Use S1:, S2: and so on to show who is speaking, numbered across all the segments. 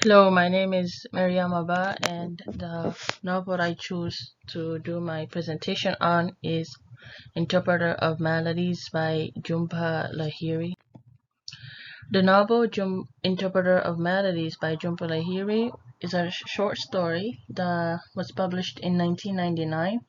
S1: Hello, my name is Mariam Abba, and the novel I choose to do my presentation on is Interpreter of Maladies by Jhumpa Lahiri. The novel Interpreter of Maladies by Jhumpa Lahiri is a short story that was published in 1999.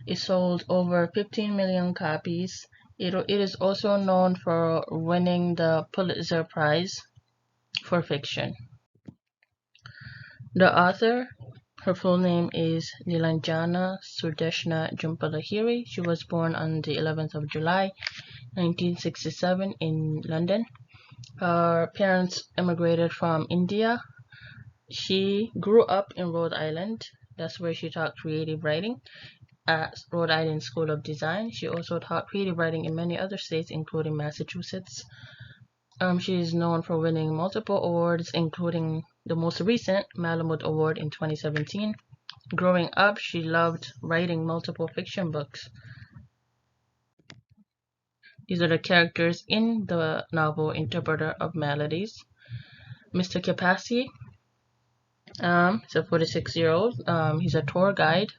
S1: It sold over 15 million copies. It is also known for winning the Pulitzer Prize for fiction. The author, her full name is Nilanjana Sudeshna Jhumpa. She was born on the 11th of July, 1967 in London. Her parents immigrated from India. She grew up in Rhode Island. That's where she taught creative writing at Rhode Island School of Design. She also taught creative writing in many other states, including Massachusetts. She is known for winning multiple awards, including the most recent Malamud Award in 2017. Growing up, she loved writing multiple fiction books. These are the characters in the novel Interpreter of Maladies. Mr. Kapasi is a 46-year-old. He's a tour guide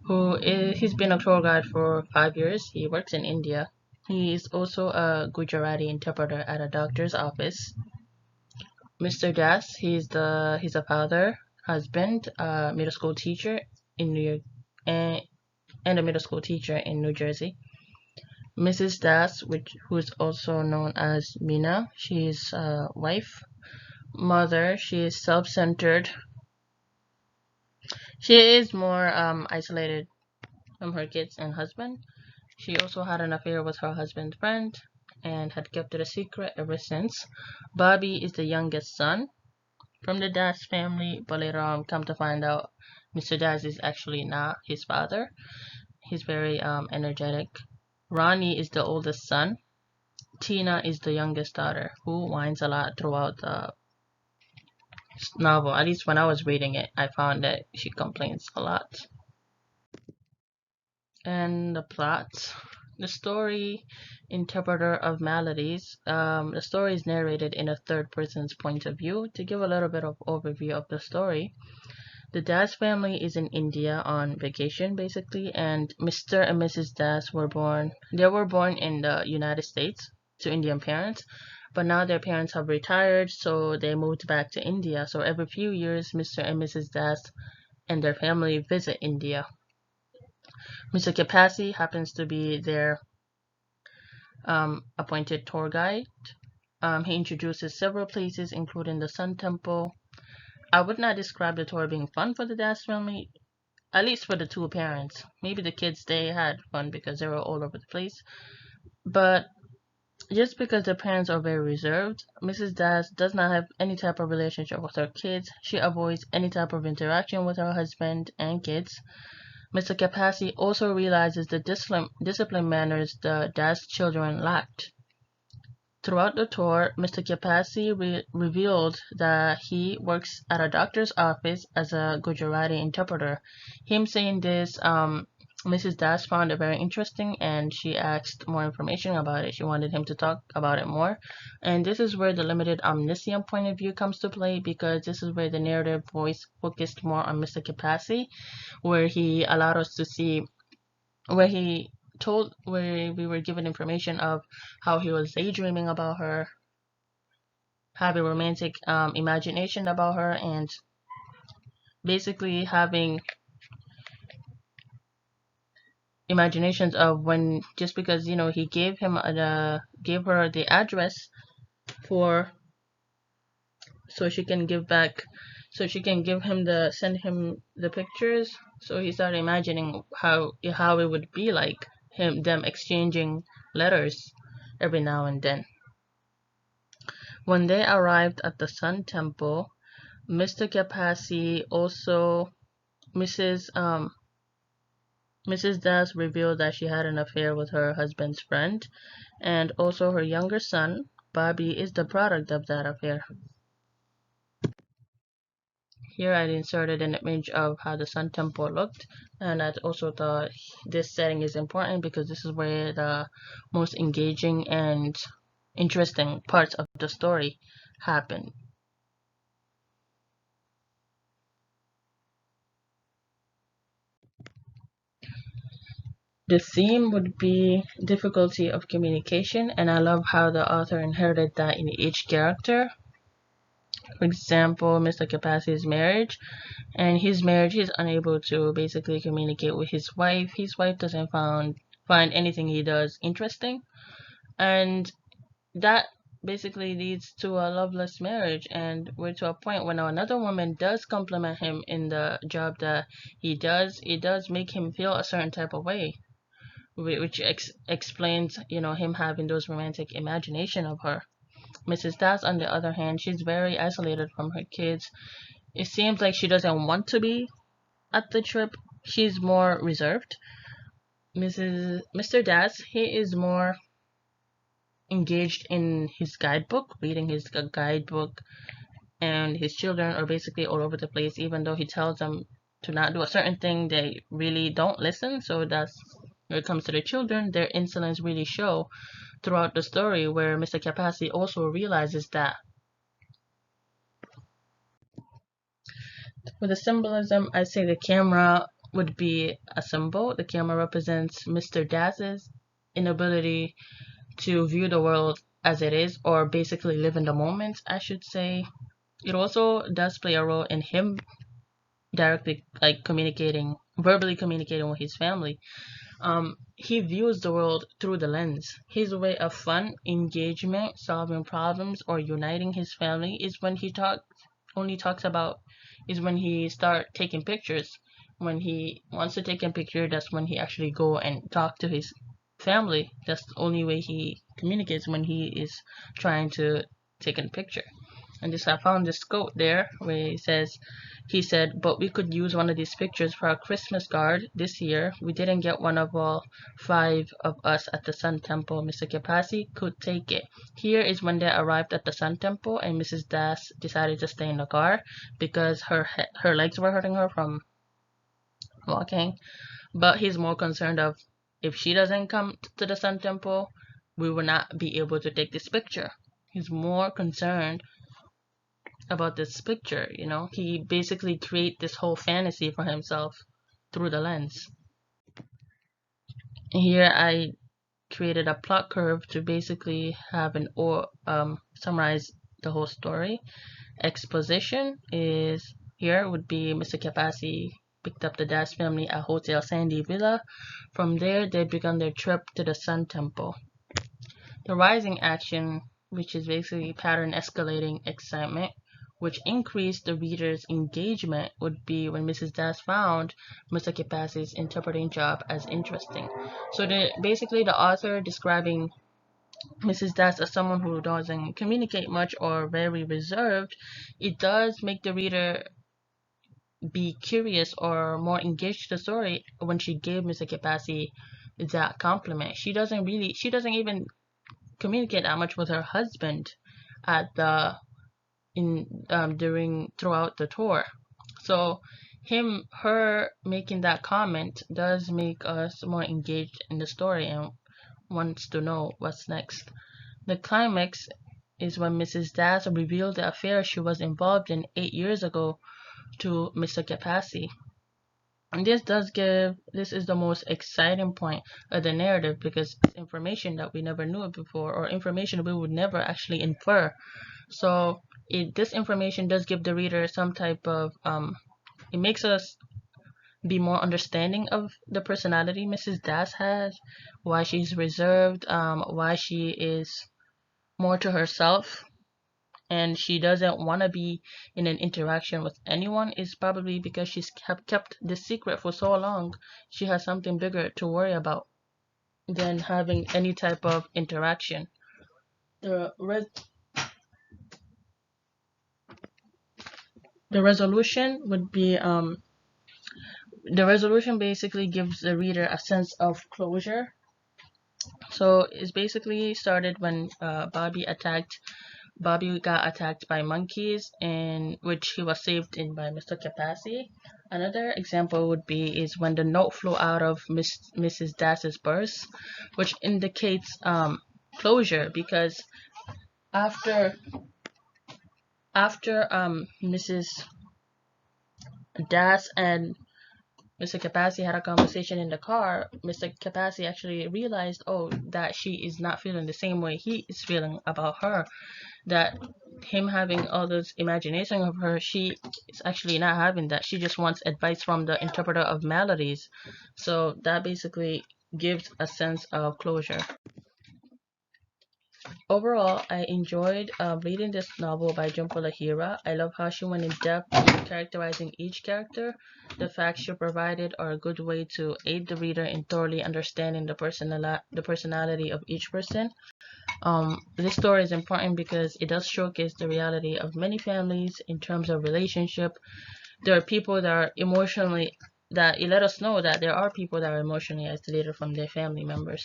S1: he's been a tour guide for 5 years. He works in India. He is also a Gujarati interpreter at a doctor's office. Mr. Das, he's a father, husband, middle school teacher in New York, and a middle school teacher in New Jersey. Mrs. Das, who is also known as Mina, she's a wife, mother. She is self-centered. She is more isolated from her kids and husband. She also had an affair with her husband's friend and had kept it a secret ever since. Bobby is the youngest son from the Das family, but later on come to find out Mr. Das is actually not his father. He's very energetic. Ronnie is the oldest son. Tina is the youngest daughter, who whines a lot throughout the novel. At least when I was reading it, I found that she complains a lot. And the plot. The story, Interpreter of Maladies. The story is narrated in a third person's point of view. To give a little bit of overview of the story, the Das family is in India on vacation, basically, and Mr. and Mrs. Das were born. They were born in the United States to Indian parents, but now their parents have retired, so they moved back to India. So every few years, Mr. and Mrs. Das and their family visit India. Mr. Kapasi happens to be their appointed tour guide. He introduces several places, including the Sun Temple. I would not describe the tour being fun for the Das family, at least for the two parents. Maybe the kids, they had fun because they were all over the place. But just because the parents are very reserved, Mrs. Das does not have any type of relationship with her kids. She avoids any type of interaction with her husband and kids. Mr. Kapasi also realizes the discipline manners the Das children lacked. Throughout the tour, Mr. Kapasi revealed that he works at a doctor's office as a Gujarati interpreter. Him saying this, Mrs. Das found it very interesting and she asked more information about it. She wanted him to talk about it more. And this is where the limited omniscient point of view comes to play, because this is where the narrative voice focused more on Mr. Kapasi, where he allowed us to see, where we were given information of how he was daydreaming about her, having romantic imagination about her, and basically having imaginations of when, just because he gave her the address for, so she can give him send him the pictures. So he started imagining how it would be like them exchanging letters every now and then. When they arrived at the Sun Temple, Mr. Kapasi also Mrs. Das revealed that she had an affair with her husband's friend, and also her younger son, Bobby, is the product of that affair. Here I inserted an image of how the Sun Temple looked, and I also thought this setting is important because this is where the most engaging and interesting parts of the story happen. The theme would be difficulty of communication, and I love how the author inherited that in each character. For example, Mr. Capacity's marriage, and his marriage, he's unable to basically communicate with his wife. His wife doesn't find anything he does interesting, and that basically leads to a loveless marriage. And we're to a point when another woman does compliment him in the job that he does, it does make him feel a certain type of way, which explains, him having those romantic imagination of her. Mrs. Das, on the other hand, she's very isolated from her kids. It seems like she doesn't want to be at the trip. She's more reserved. Mr. Das, he is more engaged in his guidebook, reading his guidebook, and his children are basically all over the place. Even though he tells them to not do a certain thing, they really don't listen. So that's when it comes to the children, their insolence really show throughout the story, where Mr. Capacity also realizes that. With the symbolism, I say the camera would be a symbol. The camera represents Mr. Das's inability to view the world as it is, or basically live in the moment, I should say. It also does play a role in him directly, like verbally communicating with his family. He views the world through the lens. His way of fun, engagement, solving problems, or uniting his family is when he only talks about is when he start taking pictures. When he wants to take a picture, that's when he actually go and talk to his family. That's the only way he communicates, when he is trying to take a picture. And this, I found this quote there where he said, but we could use one of these pictures for our Christmas card this year. We didn't get one of all 5 of us at the Sun Temple. Mr. Capacity could take it. Here is when they arrived at the Sun Temple, and Mrs. Das decided to stay in the car because her legs were hurting her from walking. But he's more concerned of, if she doesn't come to the Sun Temple, we will not be able to take this picture. He's more concerned about this picture. He basically create this whole fantasy for himself through the lens. Here I created a plot curve to basically have summarize the whole story. Exposition is here would be Mr. Capacity picked up the Das family at Hotel Sandy Villa. From there, they began their trip to the Sun Temple. The rising action, which is basically pattern escalating excitement, which increased the reader's engagement, would be when Mrs. Das found Mr. Capacity's interpreting job as interesting. So basically the author describing Mrs. Das as someone who doesn't communicate much or very reserved, it does make the reader be curious or more engaged to the story when she gave Mr. Capacity that compliment. She doesn't even communicate that much with her husband at the throughout the tour. So her making that comment does make us more engaged in the story and wants to know what's next. The climax is when Mrs. Das revealed the affair she was involved in 8 years ago to Mr. Capacity. And this is the most exciting point of the narrative, because it's information that we never knew before, or information we would never actually infer. So this information does give the reader some type of, it makes us be more understanding of the personality Mrs. Das has, why she's reserved, why she is more to herself, and she doesn't want to be in an interaction with anyone, is probably because she's kept this secret for so long. She has something bigger to worry about than having any type of interaction. The resolution would be the resolution basically gives the reader a sense of closure. So it's basically started when Bobby got attacked by monkeys, in which he was saved in by Mr. Capacity. Another example would be is when the note flew out of Mrs. Das's purse, which indicates closure, because after Mrs. Das and Mr. Capacci had a conversation in the car, Mr. Capacci actually realized, oh, that she is not feeling the same way he is feeling about her. That him having all those imagination of her, she is actually not having that. She just wants advice from the interpreter of Maladies. So that basically gives a sense of closure. Overall, I enjoyed reading this novel by Jhumpa Lahiri. I love how she went in depth in characterizing each character. The facts she provided are a good way to aid the reader in thoroughly understanding the personality of each person. This story is important because it does showcase the reality of many families in terms of relationship. There are people that are emotionally, that it let us know that there are people that are emotionally isolated from their family members.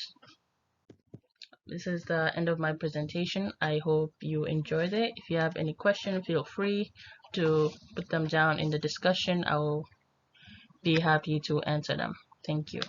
S1: This is the end of my presentation. I hope you enjoyed it. If you have any questions, feel free to put them down in the discussion. I will be happy to answer them. Thank you.